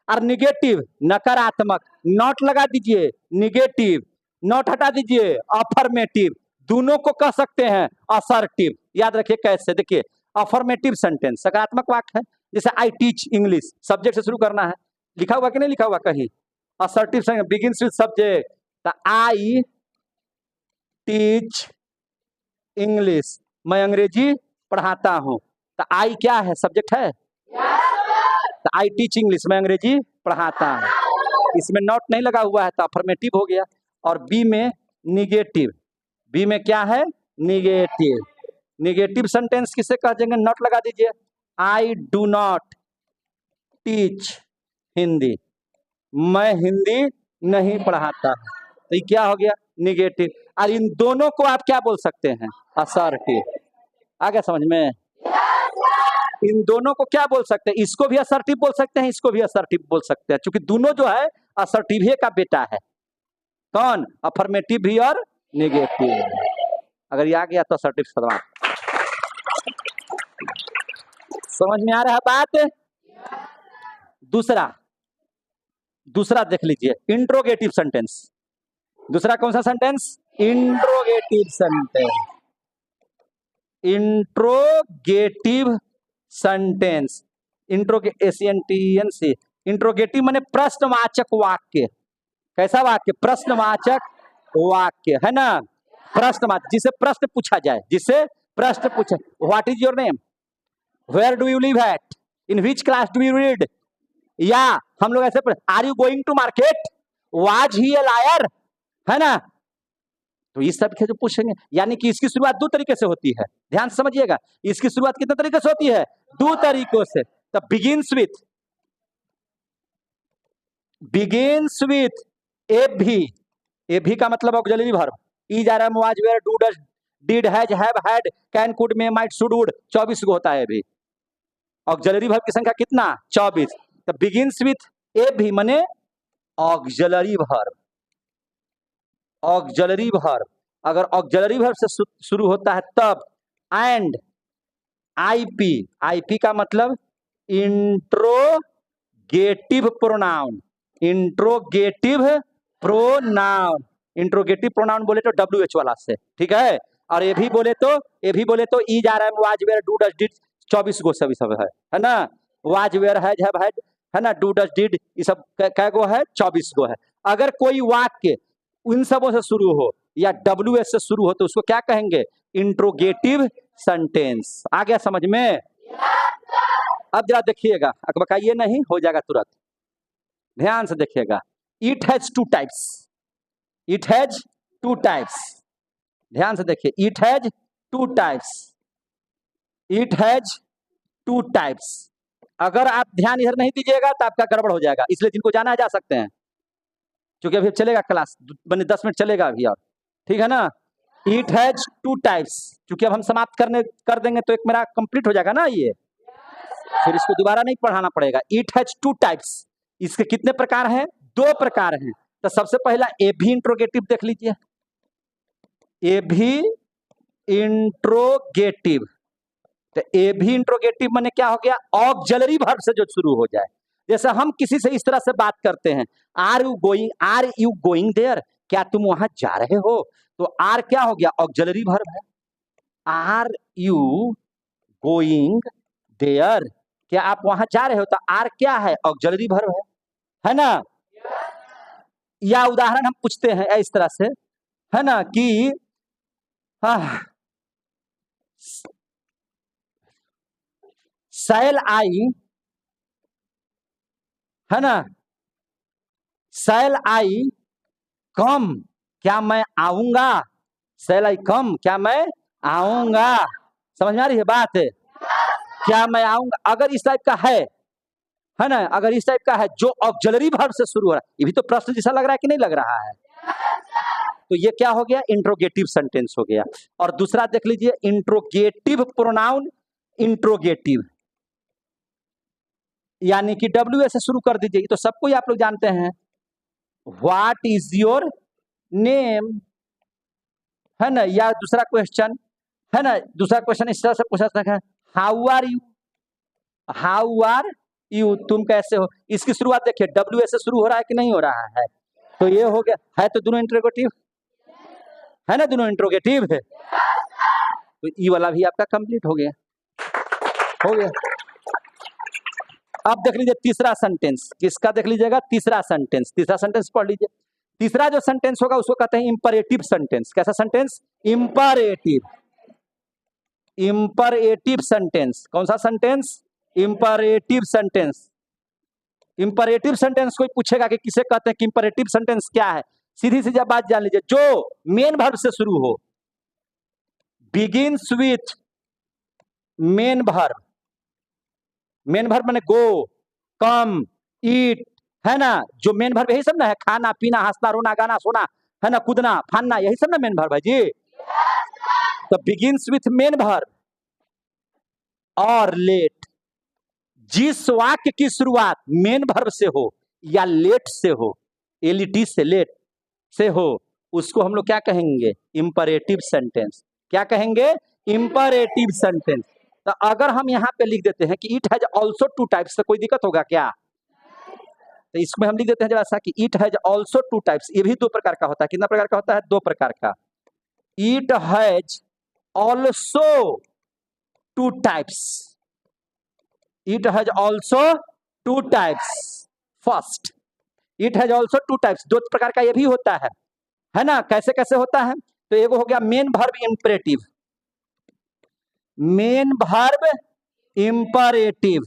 और निगेटिव नकारात्मक. नॉट लगा दीजिए, निगेटिव. नॉट हटा दीजिए, अफर्मेटिव. दोनों को कह सकते हैं असर्टिव. याद रखिए कैसे. देखिए, अफर्मेटिव सेंटेंस सकारात्मक वाक्य है. जैसे आई टीच इंग्लिश, सब्जेक्ट से शुरू करना है. लिखा हुआ कि नहीं लिखा हुआ कहीं? Assertive sentence begins with subject. I teach English, मैं अंग्रेजी पढ़ाता हूं. तो आई क्या है? सब्जेक्ट है. तो आई टीच इंग्लिश, मैं अंग्रेजी पढ़ाता हूं. इसमें नॉट नहीं लगा हुआ है तो अफर्मेटिव हो गया. और बी में निगेटिव. बी में क्या है? निगेटिव. निगेटिव सेंटेंस किसे कह देंगे? नॉट लगा दीजिए. I do not teach Hindi, मैं हिंदी नहीं पढ़ाता. तो ये क्या हो गया? निगेटिव. और इन दोनों को आप क्या बोल सकते हैं? असर्टिव. आगे समझ में? इन दोनों को क्या बोल सकते हैं? इसको भी असर्टिव बोल सकते हैं, इसको भी असर्टिव बोल सकते हैं, क्योंकि दोनों जो है असर्टिव का बेटा है. कौन? अफर्मेटिव भी और निगेटिव. अगर ये आ गया तो असर्टिव सदमा. समझ में आ रहा है बात? दूसरा देख लीजिए, इंट्रोगेटिव सेंटेंस. दूसरा कौन सा sentence? Interrogative sentence. Interrogative sentence. Interrogative माने प्रश्नवाचक वाक्य. कैसा वाक्य? प्रश्नवाचक वाक्य है ना. प्रश्नवाचक, जिसे प्रश्न पूछा जाए, जिसे प्रश्न पूछे. What is your name? Where do you live at? In which class do you read? या हम लोग ऐसे, are you going to market? Was he a liar? है ना. तो इस सब के जो पूछेंगे, यानी कि इसकी शुरुआत 2 तरीके से होती है. ध्यान से समझिएगा, इसकी शुरुआत कितने तरीके से होती है? 2 तरीकों से. तो बिगिंस विथ ए भी का मतलब auxiliary verb. Is, are, am, was, were, do, does, did, has, have, had, can, could, may, might, should, would. 24 को होता है भी. ऑक्सिलरी वर्ब की संख्या कितना? 24. तो बिगिंस विथ ए भी माने ऑक्सिलरी वर्ब. Auxiliary verb. अगर ऑक्सिलरी वर्ब से शुरू होता है तब. एंड आईपी का मतलब interrogative pronoun. Interrogative pronoun. Interrogative pronoun बोले तो WH वाला से. ठीक है. और ये भी बोले तो is, are, am, was, were, do, does, did. 24 गो सभी सब है ना. Was, were, has, have, had, है ना, डू डज डिड, ये सब कै गो है, 24 गो है। अगर कोई वाक्य उन सबों से शुरू हो या WS से शुरू हो तो उसको क्या कहेंगे, इंट्रोगेटिव सेंटेंस। आ गया समझ में? अब जरा देखिएगा, अकबकाइए नहीं, हो जाएगा तुरंत, ध्यान से देखिएगा। It has two types, it has two types, ध्यान से देखिए, it has two types, it has two types. अगर आप ध्यान इधर नहीं दीजिएगा तो आपका गड़बड़ हो जाएगा, इसलिए जिनको जाना है जा सकते हैं, क्योंकि अभी चलेगा क्लास, 10 मिनट चलेगा अभी और, ठीक है ना। इट हैज टू टाइप्स, क्योंकि अब हम समाप्त कर देंगे तो एक मेरा कंप्लीट हो जाएगा ना ये, फिर इसको दोबारा नहीं पढ़ाना पड़ेगा। इट हैज टू टाइप्स, इसके कितने प्रकार हैं? 2 प्रकार हैं। तो सबसे पहला ए भी इंट्रोगेटिव देख लीजिए, ए भी इंट्रोगेटिव। तो ए भी इंट्रोगेटिव माने क्या हो गया, ऑक्सिलरी वर्ब से जो शुरू हो जाए। जैसे हम किसी से इस तरह से बात करते हैं, आर यू गोइंग देयर, क्या तुम वहां जा रहे हो? तो आर क्या हो गया, ऑक्सिलरी वर्ब है। आर यू गोइंग देयर, क्या आप वहां जा रहे हो? तो आर क्या है, ऑक्सिलरी वर्ब है ना। या उदाहरण हम पूछते हैं इस तरह से, है ना, कि शैल आई, है ना, शैल आई कम, क्या मैं आऊंगा? शैल आई कम, क्या मैं आऊंगा? समझ में आ रही है बात? क्या मैं आऊंगा, अगर इस टाइप का है ना, अगर इस टाइप का है जो ऑक्सिलरी वर्ब से शुरू हो रहा है, ये भी तो प्रश्न जैसा लग रहा है कि नहीं लग रहा है? तो ये क्या हो गया, इंट्रोगेटिव सेंटेंस हो गया। और दूसरा देख लीजिए, इंट्रोगेटिव प्रोनाउन इंट्रोगेटिव, यानी कि WS से शुरू कर दीजिए, तो सबको ही आप लोग जानते हैं। व्हाट इज योर नेम, है ना, या दूसरा क्वेश्चन, है ना, दूसरा क्वेश्चन इस तरह से पूछा सकते हैं, how are you, how are you, तुम कैसे हो? इसकी शुरुआत देखिए, WS से शुरू हो रहा है कि नहीं हो रहा है? तो ये हो गया, है तो दोनों इंट्रोगेटिव है ना, दोनों इंट्रोगेटिव है। तो ई वाला भी आपका कंप्लीट हो गया, हो गया। अब देख लीजिए तीसरा सेंटेंस, किसका देख लीजिएगा, तीसरा सेंटेंस, तीसरा सेंटेंस पढ़ लीजिए। तीसरा जो सेंटेंस होगा उसको कहते हैं इंपरेटिव सेंटेंस। कैसा सेंटेंस, इंपरेटिव, इंपरेटिव सेंटेंस। कौन सा sentence, imperative sentence. Imperative sentence कोई पूछेगा कि किसे कहते हैं कि इंपरेटिव सेंटेंस क्या है, सीधी सीधी बात जान लीजिए, जो मेन वर्ब से शुरू हो, begins with main verb, main verb माने गो, कम, ईट, है ना, जो मेन वर्ब यही सब ना है, खाना पीना, हंसना रोना गाना सोना, है ना, कूदना फानना, यही सब ना मेन वर्ब है जी। तो बिगिंस विथ मेन वर्ब और लेट, जिस वाक्य की शुरुआत मेन वर्ब से हो या लेट से हो, LET से, लेट से हो, उसको हम लोग क्या कहेंगे, इंपरेटिव सेंटेंस। क्या कहेंगे, इंपरेटिव सेंटेंस। तो अगर हम यहाँ पे लिख देते हैं कि it has also two types, तो कोई दिक्कत होगा क्या? तो इसमें हम लिख देते हैं जब ऐसा कि it has also two types, ये भी 2 प्रकार का होता है। कितना प्रकार का होता है, 2 प्रकार का। It has also two types, it has also two types. First, it has also two types, 2 प्रकार का ये भी होता है ना। कैसे कैसे होता है, तो एगो हो गया main verb imperative, main verb imperative.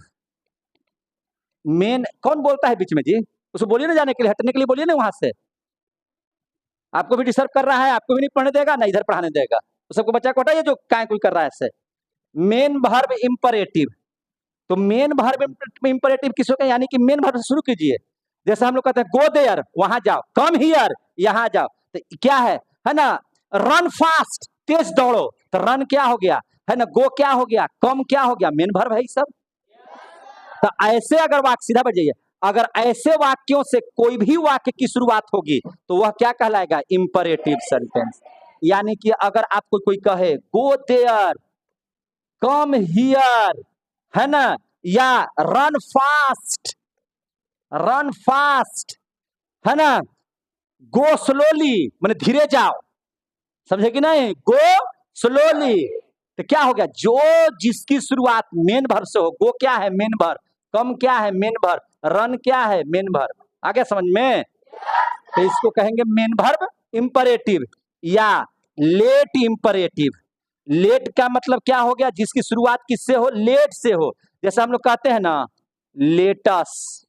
Main कौन बोलता है बीच में जी, उसको बोलिए ना, जाने के लिए, हटने के लिए बोलिए ना वहां से। आपको भी डिस्टर्ब कर रहा है, आपको भी नहीं पढ़ने देगा ना इधर पढ़ाने देगा, तो सबको बच्चा को हटाइए जो काय कोई कर रहा है ऐसे। मेन वर्ब इंपरेटिव, तो मेन वर्ब इंपरेटिव किसको कहें, यानी कि मेन वर्ब से शुरू कीजिए। जैसे हम लोग कहते हैं गो देयर, वहां जाओ, कम हियर, यहां जाओ, तो क्या है ना, रन फास्ट, तेज दौड़ो, तो रन क्या हो गया, है ना, गो क्या हो गया, कम क्या हो गया, मेन वर्ब है सब। तो ऐसे अगर वाक्य, सीधा बढ़ जाइए, अगर ऐसे वाक्यों से कोई भी वाक्य की शुरुआत होगी तो वह क्या कहलाएगा, इंपरेटिव सेंटेंस। यानी कि अगर आपको कोई कहे गो देयर, कम हियर, है ना, या रन फास्ट, रन फास्ट, है ना, गो स्लोली माने धीरे जाओ, समझे कि नहीं, गो स्लोली। तो क्या हो गया, जो जिसकी शुरुआत मेन वर्ब से हो, गो क्या है मेन वर्ब, कम क्या है मेन वर्ब, रन क्या है? Main verb. आगे समझ में? तो इसको कहेंगे मेन वर्ब इंपरेटिव या लेट इंपरेटिव। लेट का मतलब क्या हो गया? जिसकी शुरुआत किससे हो? लेट से हो। जैसे हम लोग कहते हैं ना, let's,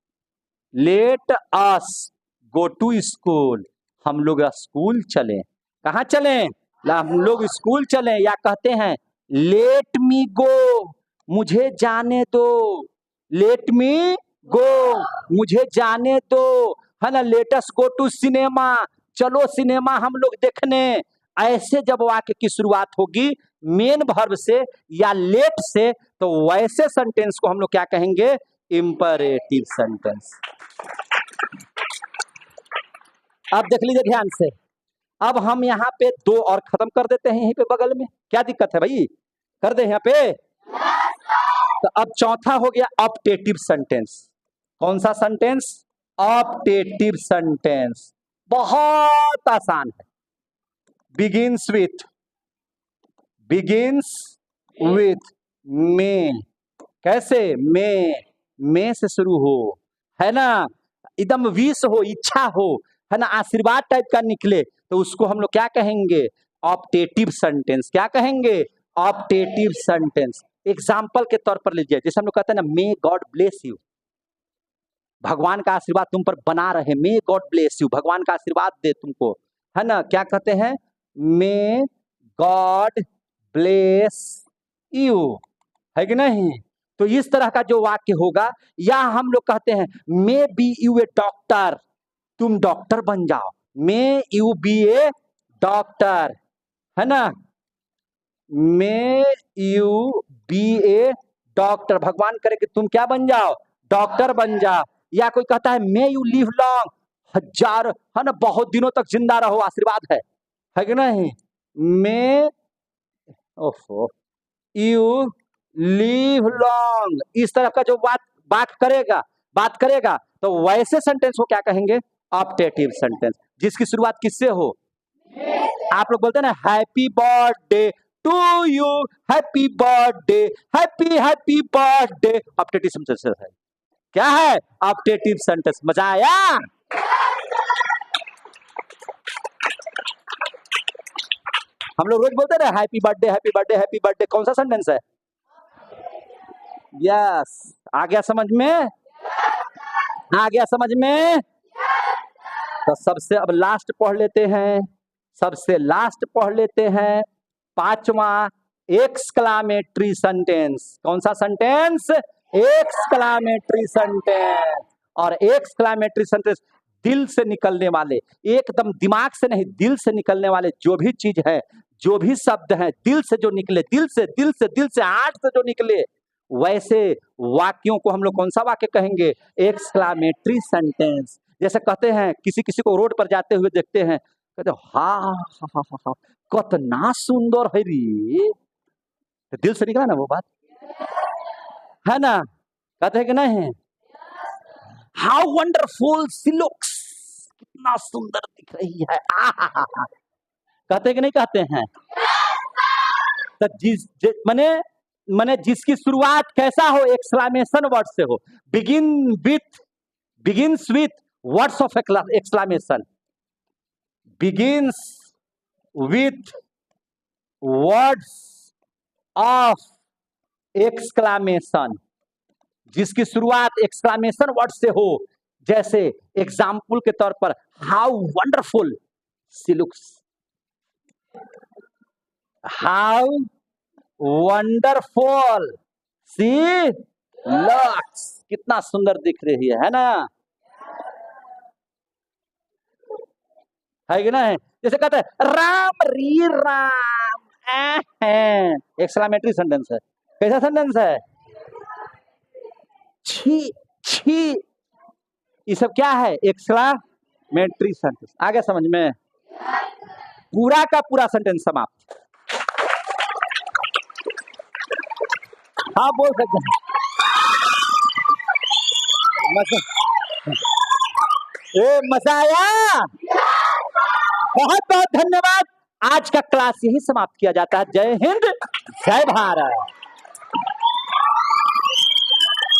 let us go to school, हम लोग स्कूल चले। कहाँ चले? हम लोग स्कूल चले। या कहते हैं लेट मी गो, मुझे जाने दो, लेट मी गो, मुझे जाने दो, है ना। लेटस गो टू सिनेमा, चलो सिनेमा हम लोग देखने। ऐसे जब वाक्य की शुरुआत होगी मेन वर्ब से या लेट से, तो वैसे सेंटेंस को हम लोग क्या कहेंगे? Imperative sentence. अब देख लीजिए ध्यान से। अब हम यहाँ पे दो और खत्म कर देते हैं यहीं पे बगल में। क्या दिक्कत है भाई? कर दे यहाँ पे। तो अब चौथा हो गया ऑप्टेटिव सेंटेंस। कौन सा सेंटेंस? Optative sentence. बहुत आसान है। बिगिंस विथ, बिगिंस विथ में। कैसे? में से शुरू हो, है ना। एकदम विश हो, इच्छा हो, है ना, आशीर्वाद टाइप का निकले, तो उसको हम लोग क्या कहेंगे? Optative sentence. क्या कहेंगे? Optative sentence. एग्जाम्पल के तौर पर लीजिए, जैसे हम लोग कहते हैं ना, मे गॉड ब्लेस यू, भगवान का आशीर्वाद तुम पर बना रहे। मे गॉड ब्लेस यू, भगवान का आशीर्वाद दे तुमको, है ना। क्या कहते हैं? मे गॉड ब्लेस यू, है कि नहीं? तो इस तरह का जो वाक्य होगा। या हम लोग कहते हैं may be you a doctor, तुम डॉक्टर बन जाओ। May you be a doctor, है ना। May you be a doctor, भगवान करे कि तुम क्या बन जाओ? डॉक्टर बन जाओ। या कोई कहता है मे यू लिव लॉन्ग, हजार, है ना, बहुत दिनों तक जिंदा रहो, आशीर्वाद है कि नहीं। मे ओफो यू लिव लॉन्ग, इस तरह का जो बात करेगा, तो वैसे सेंटेंस को क्या कहेंगे? Optative sentence. जिसकी शुरुआत किससे हो? आप लोग बोलते हैं ना, happy birthday to you, happy birthday, happy happy birthday, optative sentence है। क्या है? Optative sentence. मजा आया? हम लोग रोज बोलते हैं ना, happy birthday, happy birthday, happy birthday, कौन सा सेंटेंस है? यस। आ गया समझ में? आ गया समझ में? तो सबसे अब लास्ट पढ़ लेते हैं, सबसे लास्ट पढ़ लेते हैं, पांचवा एक्सक्लामेटरी सेंटेंस। कौन सा सेंटेंस? Exclamatory sentence. और एक्सक्लामेटरी सेंटेंस दिल से निकलने वाले, एकदम दिमाग से नहीं, दिल से निकलने वाले जो भी चीज है, जो भी शब्द है, दिल से जो निकले, दिल से हार्ट से जो निकले, वैसे वाक्यों को हम लोग कौन सा वाक्य कहेंगे? Exclamatory sentence. जैसे कहते हैं, किसी किसी को रोड पर जाते हुए देखते हैं, कहते हा कितना सुंदर है रे, तो दिल से निकला ना वो बात, है ना। कहते हैं कि नहीं, हाउ वंडरफुल शी लुक्स, कितना सुंदर दिख रही है, कहते हैं कि नहीं कहते हैं? तो मने जिसकी शुरुआत कैसा हो? एक्सक्लामेशन वर्ड से हो। Begins with words of exclamation, begins with words of exclamation, जिसकी शुरुआत एक्सक्लामेशन वर्ड से हो। जैसे एग्जाम्पल के तौर पर, how wonderful she looks, how wonderful she looks, कितना सुंदर दिख रही है ना, है कि नहीं? जैसे कहते हैं राम री राम, एक्सक्लामेटरी सेंटेंस है। कैसा सेंटेंस है? छी छी, ये सब क्या है? Exclamatory sentence. आगे समझ में? पूरा का पूरा सेंटेंस समाप्त। हाँ बोल सकते हैं। मजा आया? बहुत बहुत धन्यवाद। आज का क्लास यही समाप्त किया जाता है। जय हिंद, जय भारत।